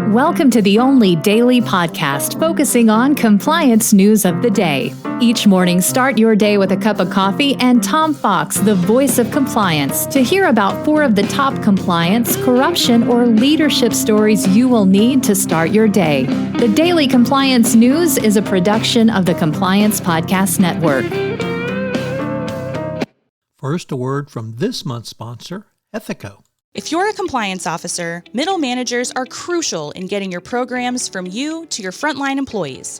Welcome to the only daily podcast focusing on compliance news of the day. Each morning, start your day with a cup of coffee and Tom Fox, the voice of compliance, to hear about 4 of the top compliance, corruption, or leadership stories you will need to start your day. The Daily Compliance News is a production of the Compliance Podcast Network. First, a word from this month's sponsor, Ethico. If you're a compliance officer, middle managers are crucial in getting your programs from you to your frontline employees.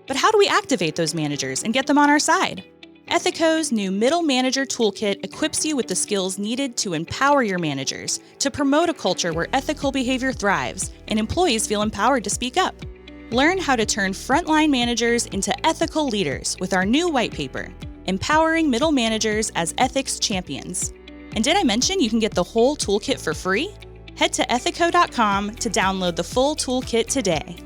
But how do we activate those managers and get them on our side? Ethico's new Middle Manager Toolkit equips you with the skills needed to empower your managers, to promote a culture where ethical behavior thrives and employees feel empowered to speak up. Learn how to turn frontline managers into ethical leaders with our new white paper, Empowering Middle Managers as Ethics Champions. And did I mention you can get the whole toolkit for free? Head to ethico.com to download the full toolkit today.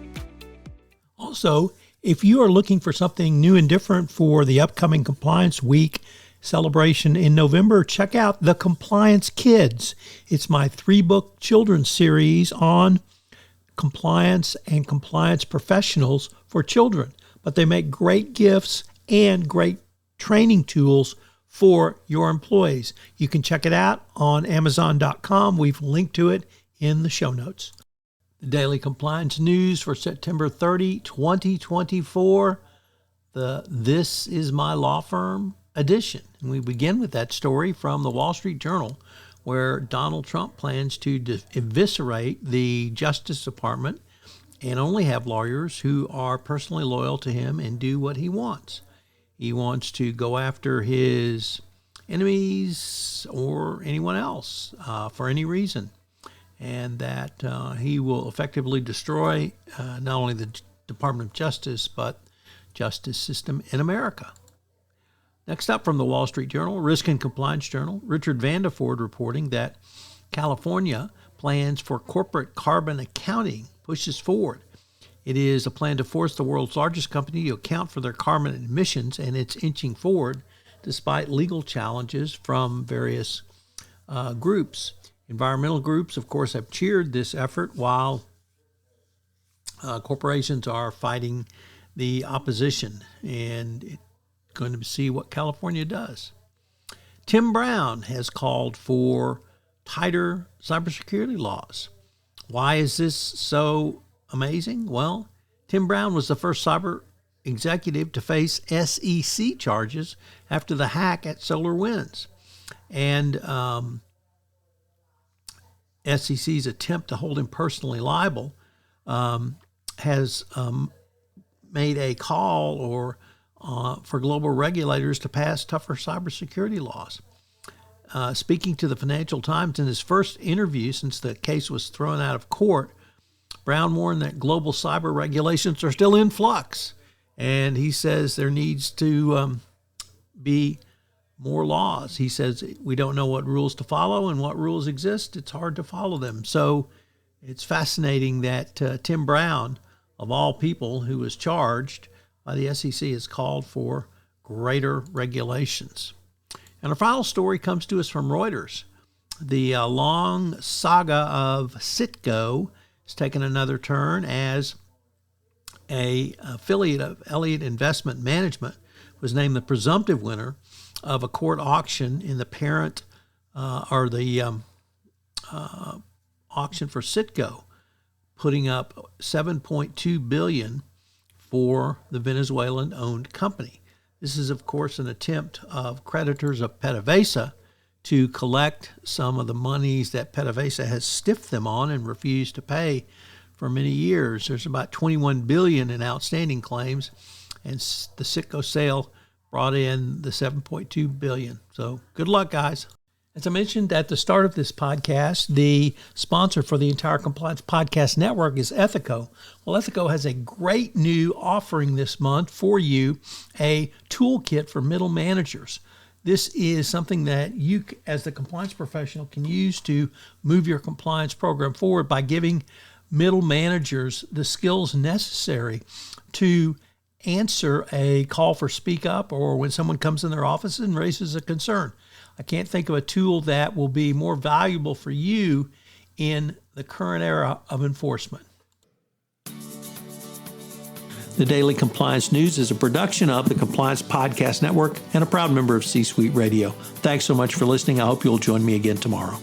Also, if you are looking for something new and different for the upcoming Compliance Week celebration in November, check out The Compliance Kids. It's my 3-book children's series on compliance and compliance professionals for children. But they make great gifts and great training tools for your employees. You can check it out on Amazon.com. We've linked to it in the show notes. The Daily Compliance News for September 30, 2024, the This Is My Law Firm edition. And we begin with that story from the Wall Street Journal, where Donald Trump plans to eviscerate the Justice Department and only have lawyers who are personally loyal to him and do what he wants. He wants to go after his enemies or anyone else for any reason, and that he will effectively destroy not only the Department of Justice, but justice system in America. Next up from the Wall Street Journal, Risk and Compliance Journal, Richard Vandeford reporting that California plans for corporate carbon accounting pushes forward. It is a plan to force the world's largest company to account for their carbon emissions, and it's inching forward despite legal challenges from various groups. Environmental groups, of course, have cheered this effort, while corporations are fighting the opposition, and it's going to see what California does. Tim Brown has called for tighter cybersecurity laws. Why is this so amazing? Well, Tim Brown was the first cyber executive to face SEC charges after the hack at SolarWinds. And SEC's attempt to hold him personally liable has made a call for global regulators to pass tougher cybersecurity laws. Speaking to the Financial Times in his first interview since the case was thrown out of court, Brown warned that global cyber regulations are still in flux, and he says there needs to be more laws. He says we don't know what rules to follow, and what rules exist, it's hard to follow them. So it's fascinating that Tim Brown, of all people, who was charged by the SEC, has called for greater regulations. And our final story comes to us from Reuters. The long saga of Citgo has taken another turn as an affiliate of Elliott Investment Management was named the presumptive winner of a court auction in the parent auction for Citgo, putting up $7.2 billion for the Venezuelan-owned company. This is, of course, an attempt of creditors of PDVSA to collect some of the monies that PDVSA has stiffed them on and refused to pay for many years. There's about $21 billion in outstanding claims, and the Citgo sale brought in the $7.2 billion. So good luck, guys. As I mentioned at the start of this podcast, the sponsor for the entire Compliance Podcast Network is Ethico. Well, Ethico has a great new offering this month for you, a toolkit for middle managers. This is something that you, as the compliance professional, can use to move your compliance program forward by giving middle managers the skills necessary to answer a call for speak up, or when someone comes in their office and raises a concern. I can't think of a tool that will be more valuable for you in the current era of enforcement. The Daily Compliance News is a production of the Compliance Podcast Network and a proud member of C-Suite Radio. Thanks so much for listening. I hope you'll join me again tomorrow.